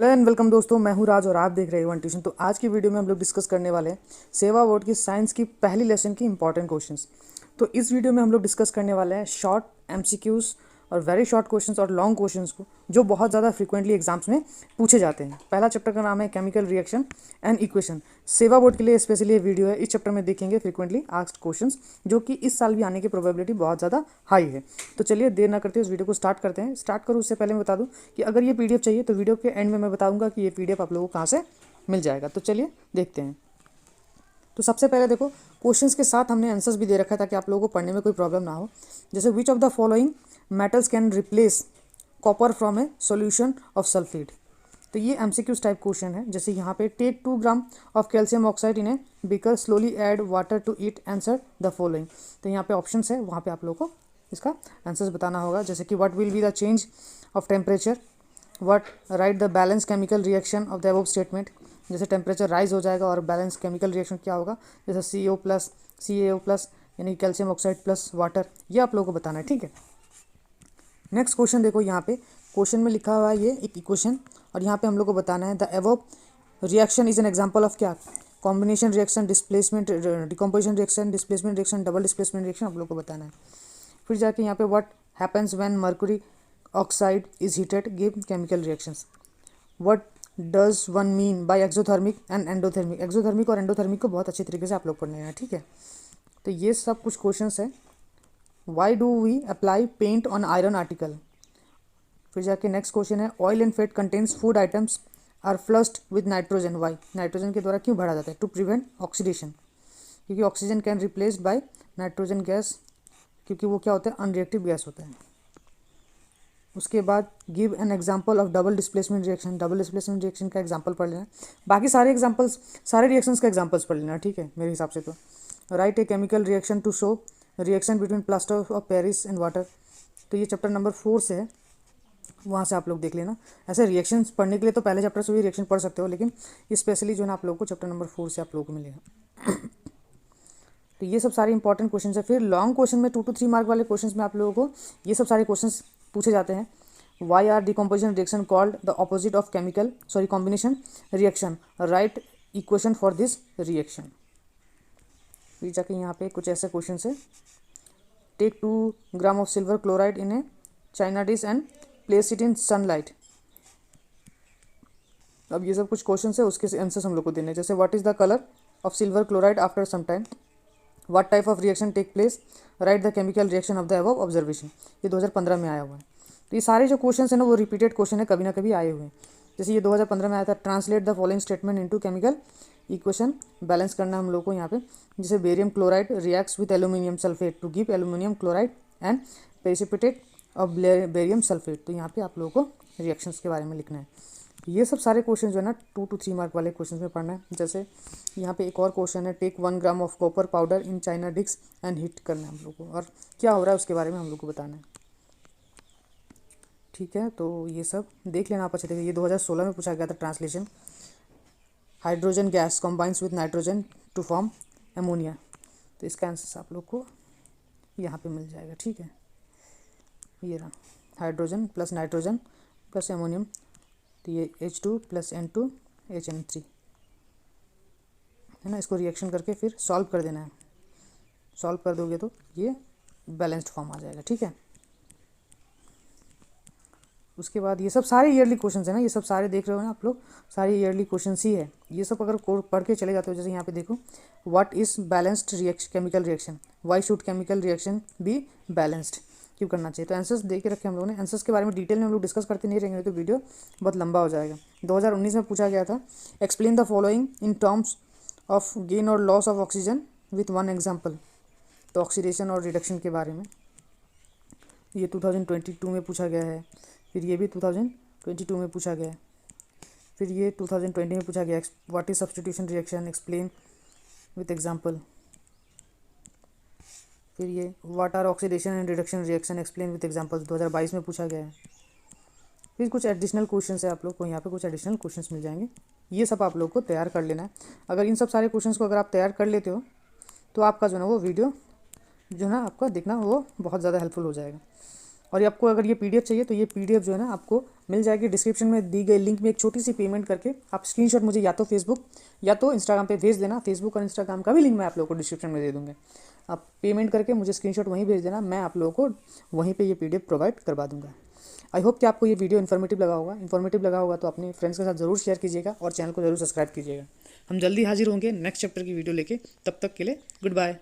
Hello and welcome दोस्तों, मैं हूं राज और आप देख रहे हैं वन ट्यूशन। तो आज की वीडियो में हम लोग डिस्कस करने वाले हैं सेवा बोर्ड की साइंस की पहली लेसन की इंपॉर्टेंट क्वेश्चंस। तो इस वीडियो में हम लोग डिस्कस करने वाले हैं शॉर्ट एमसीक्यूज और वेरी शॉर्ट क्वेश्चंस और लॉन्ग क्वेश्चंस को जो बहुत ज़्यादा फ्रीक्वेंटली एग्जाम्स में पूछे जाते हैं। पहला चैप्टर का नाम है केमिकल रिएक्शन एंड इक्वेशन। सेवा बोर्ड के लिए स्पेशली ये वीडियो है। इस चैप्टर में देखेंगे फ्रीक्वेंटली आस्क्ड क्वेश्चंस जो कि इस साल भी आने की प्रोबेबिलिटी बहुत ज़्यादा हाई है। तो चलिए देर ना करते इस वीडियो को स्टार्ट करते हैं। स्टार्ट करूँ उससे पहले मैं बता दूं कि अगर ये पीडीएफ चाहिए तो वीडियो के एंड में मैं बताऊंगा कि ये पीडीएफ आप लोगों को कहाँ से मिल जाएगा। तो चलिए देखते हैं। तो सबसे पहले देखो, क्वेश्चंस के साथ हमने आंसर्स भी दे रखा है ताकि आप लोगों को पढ़ने में कोई प्रॉब्लम ना हो। जैसे which of the following metals can replace copper from a solution of sulphate. तो ये एमसीक्यूज टाइप क्वेश्चन है। जैसे यहाँ पे take 2 gram of calcium oxide in a beaker, slowly add water to it, answer the following. तो यहाँ पे options है, वहाँ पे आप लोगों को इसका आंसर्स बताना होगा। जैसे कि what will be the change of temperature, what right the balance chemical reaction of the above statement. जैसे टेम्परेचर राइज हो जाएगा और बैलेंस केमिकल रिएक्शन क्या होगा, जैसे CO प्लस CaO प्लस यानी कैल्शियम ऑक्साइड प्लस वाटर, ये आप लोगों को बताना है। ठीक है, नेक्स्ट क्वेश्चन देखो। यहाँ पे क्वेश्चन में लिखा हुआ है ये एक इक्वेशन और यहाँ पे हम लोग को बताना है the above reaction is an example of क्या, combination reaction, displacement, decomposition reaction, displacement reaction, double displacement reaction आप लोग को बताना है। फिर जाके यहाँ पे what happens when mercury oxide is heated, give chemical reactions. What does one mean by exothermic and endothermic. Exothermic और एंडोथर्मिक को बहुत अच्छे तरीके से आप लोग पढ़ने हैं। ठीक है, तो ये सब कुछ क्वेश्चंस है। Why do we apply paint on iron article. फिर जाके नेक्स्ट क्वेश्चन है oil and fat contains food items are flushed with nitrogen, why. Nitrogen के द्वारा क्यों भरा जाता है, टू प्रिवेंट ऑक्सीडेशन, क्योंकि oxygen can replaced by nitrogen gas, क्योंकि वो क्या होता है, अनरिएक्टिव गैस होता है। उसके बाद give an example of double displacement reaction. Double displacement reaction का एग्जाम्पल पढ़ लेना। बाकी सारे एग्जाम्पल्स, सारे रिएक्शंस का एग्जाम्पल्स पढ़ लेना। ठीक है, मेरे हिसाब से तो write a chemical reaction to show reaction between plaster of Paris and water. तो ये चैप्टर नंबर 4 से है, वहाँ से आप लोग देख लेना। ऐसे रिएक्शंस पढ़ने के लिए तो पहले चैप्टर से भी रिएक्शन पढ़ सकते हो, लेकिन स्पेशली जो है ना आप लोगों को चैप्टर नंबर 4 से आप लोगों को मिलेगा। तो ये सब सारे इंपॉर्टेंट क्वेश्चन है। फिर लॉन्ग क्वेश्चन में 2 to 3 मार्क वाले क्वेश्चन में आप लोगों को ये सब सारे क्वेश्चन पूछे जाते हैं। Why are decomposition reaction called the opposite of chemical combination reaction, write equation for this reaction. फिर जाके यहाँ पे कुछ ऐसे क्वेश्चन है। Take 2 gram of silver chloride in a china dish and place it in sunlight. अब ये सब कुछ क्वेश्चन है, उसके आंसर्स हम लोग को देने हैं। जैसे what is the colour of silver chloride after some time, what type of reaction take place, write the chemical reaction of the above observation. ये 2015 में आया हुआ है। तो ये सारे जो क्वेश्चन है ना वो रिपीटेड क्वेश्चन है, कभी ना कभी आए हुए हैं। जैसे ये 2015 में आया था, translate the following statement into chemical equation. Balance करना हम लोग को यहाँ पे। जैसे barium chloride reacts with aluminium sulphate to give aluminium chloride and precipitate of barium sulphate. तो यहाँ पे आप लोगों को रिएक्शंस के बारे में लिखना है। ये सब सारे क्वेश्चन जो है ना 2 to 3 मार्क वाले क्वेश्चन में पढ़ना है। जैसे यहाँ पे एक और क्वेश्चन है, take 1 gram of copper powder in china dish and heat करना है हम लोग को, और क्या हो रहा है उसके बारे में हम लोग को बताना है। ठीक है, तो ये सब देख लेना आप अच्छे तरीके। ये 2016 में पूछा गया था translation. Hydrogen gas combines with nitrogen to form ammonia. तो इसका आंसर आप लोग को यहाँ पे मिल जाएगा। ठीक है, ये रहा hydrogen plus nitrogen plus ammonium, तो ये H2 प्लस N2 HN3 है ना। इसको रिएक्शन करके फिर सॉल्व कर देना है। सॉल्व कर दोगे तो ये बैलेंस्ड फॉर्म आ जाएगा। ठीक है, उसके बाद ये सब सारे ईयरली क्वेश्चंस है ना, ये सब सारे देख रहे हो ना आप लोग, सारे ईयरली क्वेश्चंस ही है। ये सब अगर पढ़ के चले जाते हो, जैसे यहाँ पे देखो what is balanced reaction chemical reaction, why should chemical reaction be balanced, क्यों करना चाहिए। तो आंसर्स दे के रखे हम लोगों ने। आंसर्स के बारे में डिटेल में हम लोग डिस्कस करते नहीं रहेंगे तो वीडियो बहुत लंबा हो जाएगा। 2019 में पूछा गया था, explain the following in terms of gain और loss of oxygen with one example. तो ऑक्सीडेशन और रिडक्शन के बारे में ये 2022 में पूछा गया है। फिर ये भी 2022 में पूछा गया है। फिर ये 2020 में पूछा गया, what is substitution reaction, explain with example. फिर ये what are oxidation and reduction reaction, explain with examples, 2022 में पूछा गया है। फिर कुछ एडिशनल क्वेश्चन है, आप लोग को यहाँ पे कुछ एडिशनल क्वेश्चन मिल जाएंगे। ये सब आप लोग को तैयार कर लेना है। अगर इन सब सारे क्वेश्चन को अगर आप तैयार कर लेते हो तो आपका जो है वो वीडियो जो है ना आपका देखना वो बहुत ज़्यादा हेल्पफुल हो जाएगा। और ये आपको अगर ये पीडीएफ चाहिए तो ये पीडीएफ जो है ना आपको मिल जाएगी डिस्क्रिप्शन में दी गई लिंक में। एक छोटी सी पेमेंट करके आप स्क्रीनशॉट मुझे या तो फेसबुक या तो इंस्टाग्राम पे भेज देना। फेसबुक और इंस्टाग्राम का भी लिंक मैं आप लोगों को डिस्क्रिप्शन में दे दूँगा। आप पेमेंट करके मुझे स्क्रीनशॉट वहीं भेज देना, मैं आप लोगों को वहीं पे ये पीडीएफ प्रोवाइड करवा दूँगा। आई होप कि आपको ये वीडियो इन्फॉर्मेटिव लगा होगा। इन्फॉर्मेटिव लगा होगा तो अपने फ्रेंड्स के साथ ज़रूर शेयर कीजिएगा और चैनल को ज़रूर सब्सक्राइब कीजिएगा। हम जल्दी हाजिर होंगे नेक्स्ट चैप्टर की वीडियो लेके। तब तक के लिए गुड बाय।